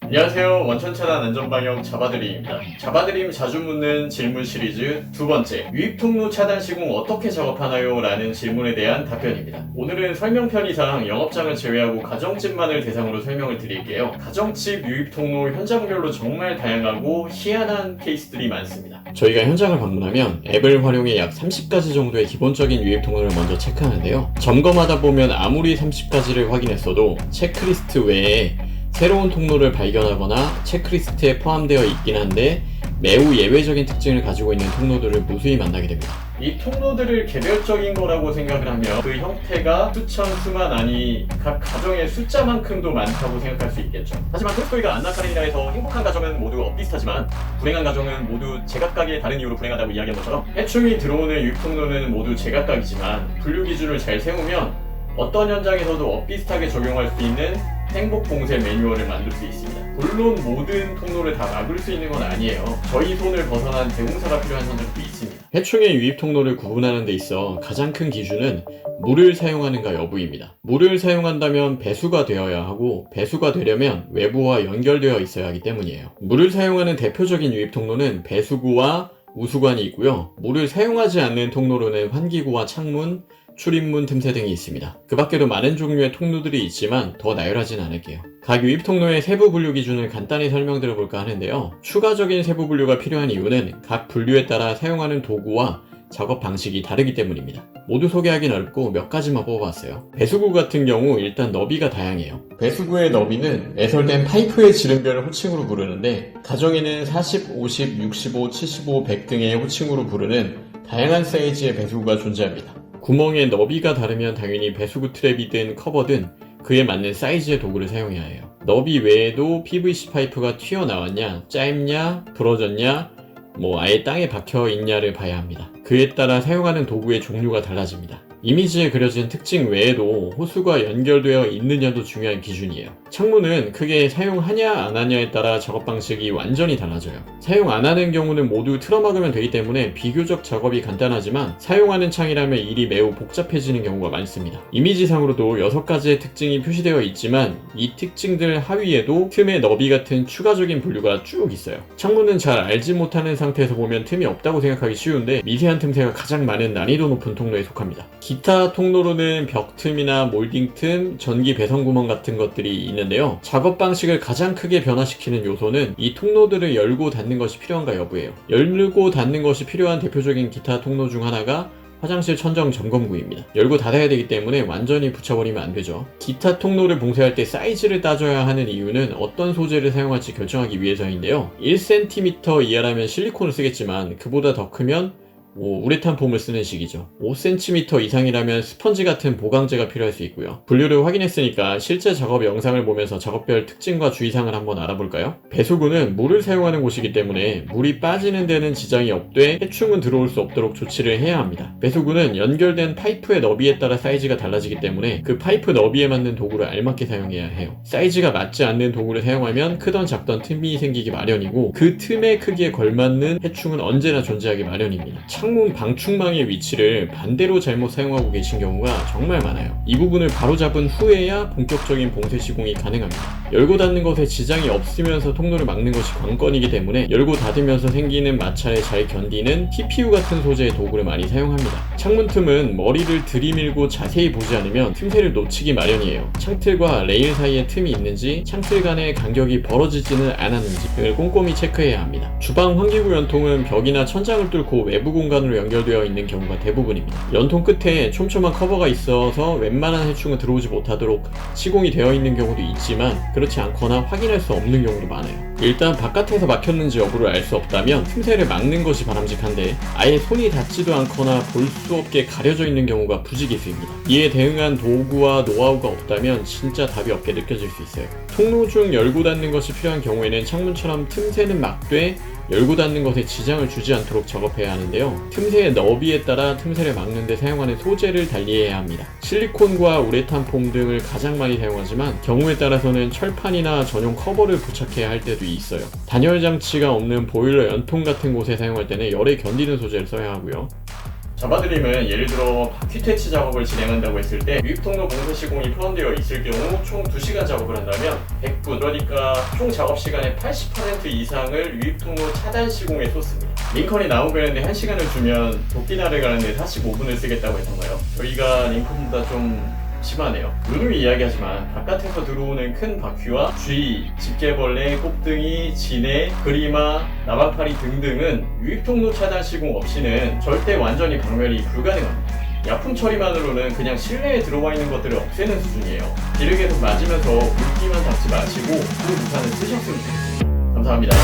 안녕하세요. 원천차단 안전방역 자바드림입니다. 자바드림 자주 묻는 질문 시리즈 두 번째, 유입통로 차단 시공 어떻게 작업하나요? 라는 질문에 대한 답변입니다. 오늘은 설명편의상 영업장을 제외하고 가정집만을 대상으로 설명을 드릴게요. 가정집 유입통로 현장별로 정말 다양하고 희한한 케이스들이 많습니다. 저희가 현장을 방문하면 앱을 활용해 약 30가지 정도의 기본적인 유입통로를 먼저 체크하는데요. 점검하다 보면 아무리 30가지를 확인했어도 체크리스트 외에 새로운 통로를 발견하거나 체크리스트에 포함되어 있긴 한데 매우 예외적인 특징을 가지고 있는 통로들을 무수히 만나게 됩니다. 이 통로들을 개별적인 거라고 생각을 하면 그 형태가 수천, 수만 아니 각 가정의 숫자만큼도 많다고 생각할 수 있겠죠. 하지만 톨스토이가 안나 카레니나에서 행복한 가정은 모두 엇비슷하지만 불행한 가정은 모두 제각각의 다른 이유로 불행하다고 이야기한 것처럼 해충이 들어오는 유입통로는 모두 제각각이지만 분류 기준을 잘 세우면 어떤 현장에서도 엇비슷하게 적용할 수 있는 행복 봉쇄 매뉴얼을 만들 수 있습니다. 물론 모든 통로를 다 막을 수 있는 건 아니에요. 저희 손을 벗어난 대공사가 필요한 현장도 있습니다. 해충의 유입 통로를 구분하는 데 있어 가장 큰 기준은 물을 사용하는가 여부입니다. 물을 사용한다면 배수가 되어야 하고 배수가 되려면 외부와 연결되어 있어야 하기 때문이에요. 물을 사용하는 대표적인 유입 통로는 배수구와 우수관이 있고요. 물을 사용하지 않는 통로로는 환기구와 창문, 출입문 틈새 등이 있습니다. 그 밖에도 많은 종류의 통로들이 있지만 더 나열하진 않을게요. 각 유입 통로의 세부 분류 기준을 간단히 설명드려 볼까 하는데요. 추가적인 세부 분류가 필요한 이유는 각 분류에 따라 사용하는 도구와 작업 방식이 다르기 때문입니다. 모두 소개하긴 어렵고 몇 가지만 뽑아봤어요. 배수구 같은 경우 일단 너비가 다양해요. 배수구의 너비는 애설된 파이프의 지름별을 호칭으로 부르는데 가정에는 40, 50, 65, 75, 100 등의 호칭으로 부르는 다양한 사이즈의 배수구가 존재합니다. 구멍의 너비가 다르면 당연히 배수구 트랩이든 커버든 그에 맞는 사이즈의 도구를 사용해야 해요. 너비 외에도 PVC 파이프가 튀어나왔냐, 짧냐, 부러졌냐, 아예 땅에 박혀 있냐를 봐야 합니다. 그에 따라 사용하는 도구의 종류가 달라집니다. 이미지에 그려진 특징 외에도 호수가 연결되어 있느냐도 중요한 기준이에요. 창문은 크게 사용하냐 안 하냐에 따라 작업 방식이 완전히 달라져요. 사용 안 하는 경우는 모두 틀어막으면 되기 때문에 비교적 작업이 간단하지만 사용하는 창이라면 일이 매우 복잡해지는 경우가 많습니다. 이미지상으로도 6가지의 특징이 표시되어 있지만 이 특징들 하위에도 틈의 너비 같은 추가적인 분류가 쭉 있어요. 창문은 잘 알지 못하는 상태에서 보면 틈이 없다고 생각하기 쉬운데 미세한 틈새가 가장 많은 난이도 높은 통로에 속합니다. 기타 통로로는 벽틈이나 몰딩틈, 전기 배선구멍 같은 것들이 있는데요. 작업 방식을 가장 크게 변화시키는 요소는 이 통로들을 열고 닫는 것이 필요한가 여부예요. 열고 닫는 것이 필요한 대표적인 기타 통로 중 하나가 화장실 천정 점검구입니다. 열고 닫아야 되기 때문에 완전히 붙여버리면 안 되죠. 기타 통로를 봉쇄할 때 사이즈를 따져야 하는 이유는 어떤 소재를 사용할지 결정하기 위해서인데요. 1cm 이하라면 실리콘을 쓰겠지만 그보다 더 크면 우레탄 폼을 쓰는 식이죠. 5cm 이상이라면 스펀지 같은 보강재가 필요할 수 있고요. 분류를 확인했으니까 실제 작업 영상을 보면서 작업별 특징과 주의사항을 한번 알아볼까요? 배수구는 물을 사용하는 곳이기 때문에 물이 빠지는 데는 지장이 없되 해충은 들어올 수 없도록 조치를 해야 합니다. 배수구는 연결된 파이프의 너비에 따라 사이즈가 달라지기 때문에 그 파이프 너비에 맞는 도구를 알맞게 사용해야 해요. 사이즈가 맞지 않는 도구를 사용하면 크던 작던 틈이 생기기 마련이고 그 틈의 크기에 걸맞는 해충은 언제나 존재하기 마련입니다. 창문 방충망의 위치를 반대로 잘못 사용하고 계신 경우가 정말 많아요. 이 부분을 바로잡은 후에야 본격적인 봉쇄 시공이 가능합니다. 열고 닫는 것에 지장이 없으면서 통로를 막는 것이 관건이기 때문에 열고 닫으면서 생기는 마찰에 잘 견디는 TPU 같은 소재의 도구를 많이 사용합니다. 창문 틈은 머리를 들이밀고 자세히 보지 않으면 틈새를 놓치기 마련이에요. 창틀과 레일 사이에 틈이 있는지 창틀 간의 간격이 벌어지지는 않았는지 등을 꼼꼼히 체크해야 합니다. 주방 환기구 연통은 벽이나 천장을 뚫고 외부 공간으로 연결되어 있는 경우가 대부분입니다. 연통 끝에 촘촘한 커버가 있어서 웬만한 해충은 들어오지 못하도록 시공이 되어 있는 경우도 있지만 그렇지 않거나 확인할 수 없는 경우도 많아요. 일단 바깥에서 막혔는지 여부를 알 수 없다면 틈새를 막는 것이 바람직한데 아예 손이 닿지도 않거나 볼 수 없게 가려져 있는 경우가 부지기수입니다. 이에 대응한 도구와 노하우가 없다면 진짜 답이 없게 느껴질 수 있어요. 통로 중 열고 닫는 것이 필요한 경우에는 창문처럼 틈새는 막되 열고 닫는 것에 지장을 주지 않도록 작업해야 하는데요. 틈새의 너비에 따라 틈새를 막는 데 사용하는 소재를 달리해야 합니다. 실리콘과 우레탄 폼 등을 가장 많이 사용하지만 경우에 따라서는 철판이나 전용 커버를 부착해야 할 때도 있어요. 단열 장치가 없는 보일러 연통 같은 곳에 사용할 때는 열에 견디는 소재를 써야 하고요. 잡아드림은 예를 들어 바퀴 퇴치 작업을 진행한다고 했을 때 유입통로 봉쇄 시공이 포함되어 있을 경우 총 2시간 작업을 한다면 100분, 그러니까 총 작업 시간의 80% 이상을 유입통로 차단 시공에 쏟습니다. 링컨이 나온 그랬는데 1시간을 주면 도끼날을 가는데 45분을 쓰겠다고 했던가요? 저희가 링컨보다 좀 심하네요. 누누이 이야기하지만 바깥에서 들어오는 큰 바퀴와 쥐, 집게벌레, 꼽등이, 진해, 그리마, 나방파리 등등은 유입통로 차단 시공 없이는 절대 완전히 박멸이 불가능합니다. 약품 처리만으로는 그냥 실내에 들어와 있는 것들을 없애는 수준이에요. 비를 계속 맞으면서 물기만 닦지 마시고 그 우산을 쓰셨으면 좋겠습니다. 감사합니다.